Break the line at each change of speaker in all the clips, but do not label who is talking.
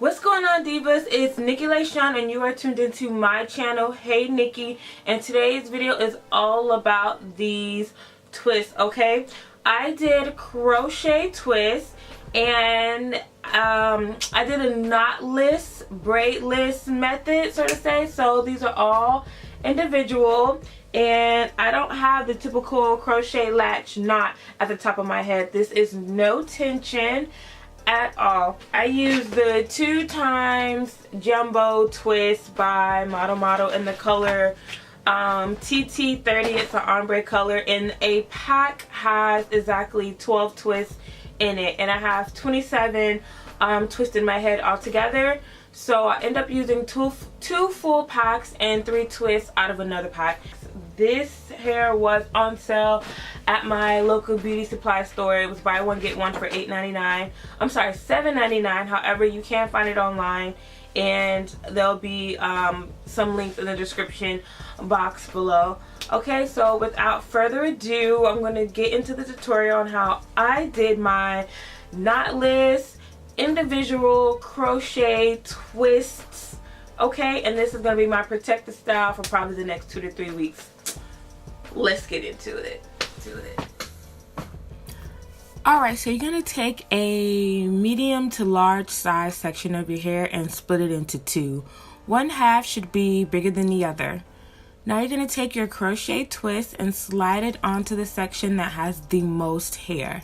What's going on, divas? It's Nikki LaShawn and you are tuned into my channel, Hey Nikki, and today's video is all about these twists, okay? I did crochet twists and I did a knotless, braidless method, so to say. So these are all individual, and I don't have the typical crochet latch knot at the top of my head. This is no tension at all. I use the 2x jumbo twist by Model in the color TT30. It's an ombre color, and a pack has exactly 12 twists in it, and I have 27 twists in my head altogether. So I end up using two full packs and 3 twists out of another pack. This hair was on sale at my local beauty supply store. It was buy one get one for $8.99. I'm sorry, $7.99. However, you can find it online, and there'll be some links in the description box below. Okay, so without further ado, I'm going to get into the tutorial on how I did my knotless individual crochet twists. Okay, and this is going to be my protective style for probably the next 2 to 3 weeks. Let's get into it. Alright, so you're going to take a medium to large size section of your hair and split it into 2. One half should be bigger than the other. Now you're going to take your crochet twist and slide it onto the section that has the most hair.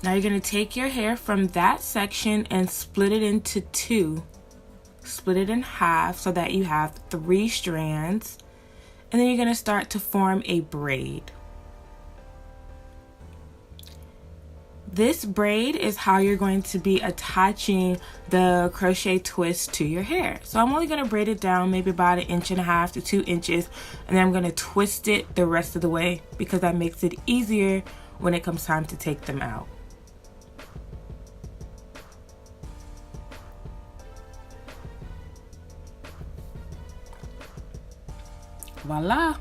Now you're going to take your hair from that section and split it into 2. Split it in half so that you have 3 strands. And then you're going to start to form a braid. This braid is how you're going to be attaching the crochet twist to your hair. So I'm only going to braid it down maybe about 1.5 to 2 inches, and then I'm going to twist it the rest of the way because that makes it easier when it comes time to take them out. Voila.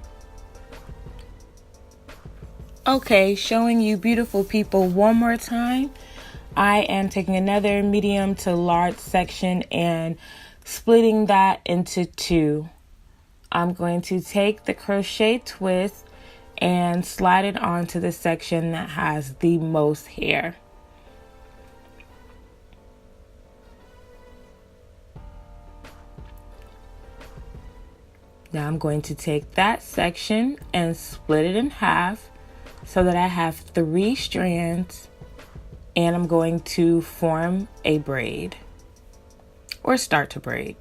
Okay, showing you beautiful people one more time. I am taking another medium to large section and splitting that into 2. I'm going to take the crochet twist and slide it onto the section that has the most hair. Now I'm going to take that section and split it in half so that I have 3 strands, and I'm going to form a braid or start to braid.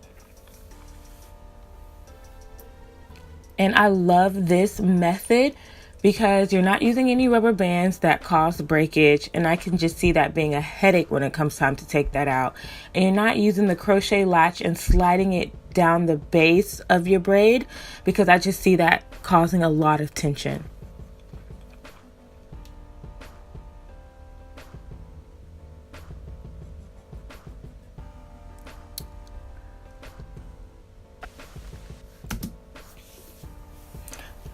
And I love this method because you're not using any rubber bands that cause breakage, and I can just see that being a headache when it comes time to take that out. And you're not using the crochet latch and sliding it down the base of your braid because I just see that causing a lot of tension.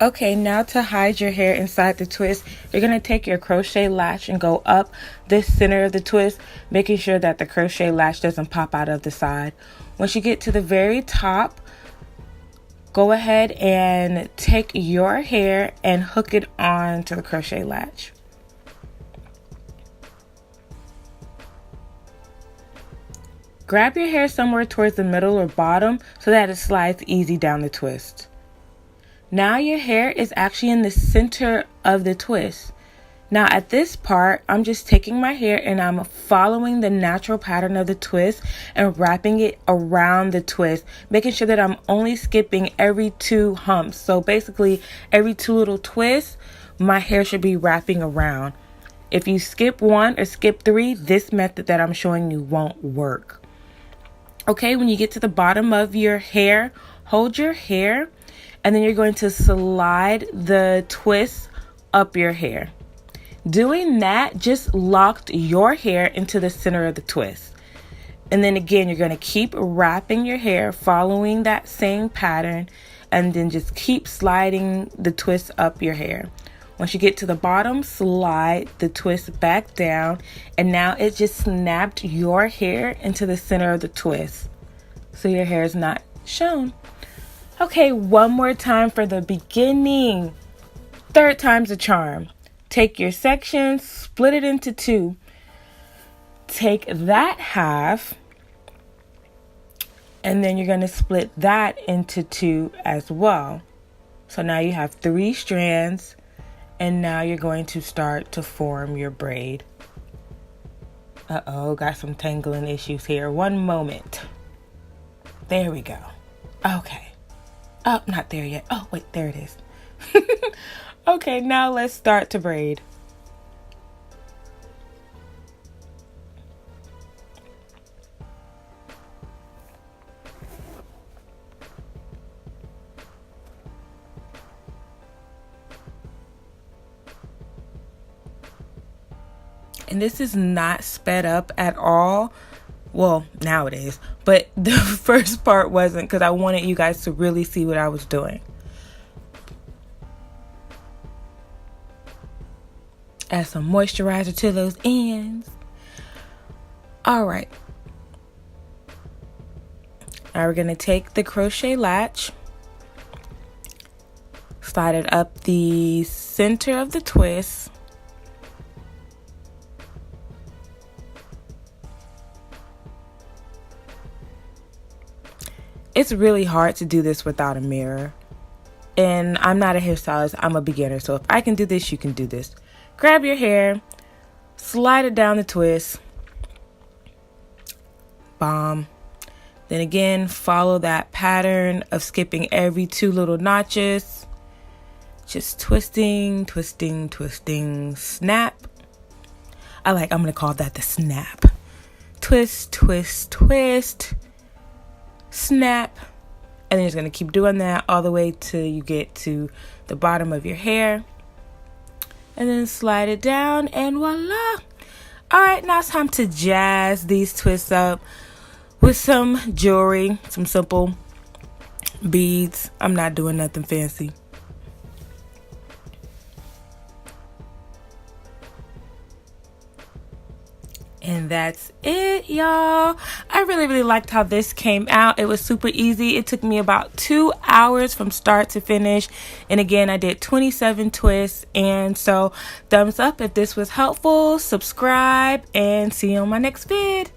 Okay, now to hide your hair inside the twist, you're going to take your crochet latch and go up the center of the twist, making sure that the crochet latch doesn't pop out of the side. Once you get to the very top, go ahead and take your hair and hook it on to the crochet latch. Grab your hair somewhere towards the middle or bottom so that it slides easy down the twist. Now your hair is actually in the center of the twist. Now at this part, I'm just taking my hair and I'm following the natural pattern of the twist and wrapping it around the twist, making sure that I'm only skipping every 2 humps. So basically every 2 little twists, my hair should be wrapping around. If you skip 1 or skip 3, this method that I'm showing you won't work. Okay, when you get to the bottom of your hair, hold your hair, and then you're going to slide the twist up your hair. Doing that just locked your hair into the center of the twist. And then again, you're going to keep wrapping your hair, following that same pattern, and then just keep sliding the twist up your hair. Once you get to the bottom, slide the twist back down, and now it just snapped your hair into the center of the twist, so your hair is not shown. Okay, one more time for the beginning. Third time's a charm. Take your section, split it into two. Take that half, and then you're going to split that into two as well. So now you have 3 strands, and now you're going to start to form your braid. Uh-oh, got some tangling issues here. One moment. There we go. Okay. Oh, not there yet. Oh, wait, there it is. Okay, now let's start to braid. And this is not sped up at all. Well, now it is. But the first part wasn't, because I wanted you guys to really see what I was doing. Add some moisturizer to those ends. Alright. Now we're going to take the crochet latch. Slide it up the center of the twist. It's really hard to do this without a mirror. And I'm not a hairstylist, I'm a beginner. So if I can do this, you can do this. Grab your hair, slide it down the twist. Bomb. Then again, follow that pattern of skipping every 2 little notches. Just twisting, twisting, twisting, snap. I'm going to call that the snap. Twist, twist, twist. Snap, and then you're just going to keep doing that all the way till you get to the bottom of your hair, and then slide it down, and voila. All right, now it's time to jazz these twists up with some jewelry, some simple beads. I'm not doing nothing fancy. And that's it, y'all. I really liked how this came out. It was super easy. It took me about 2 hours from start to finish. And again, I did 27 twists. And so thumbs up if this was helpful. Subscribe and see you on my next vid.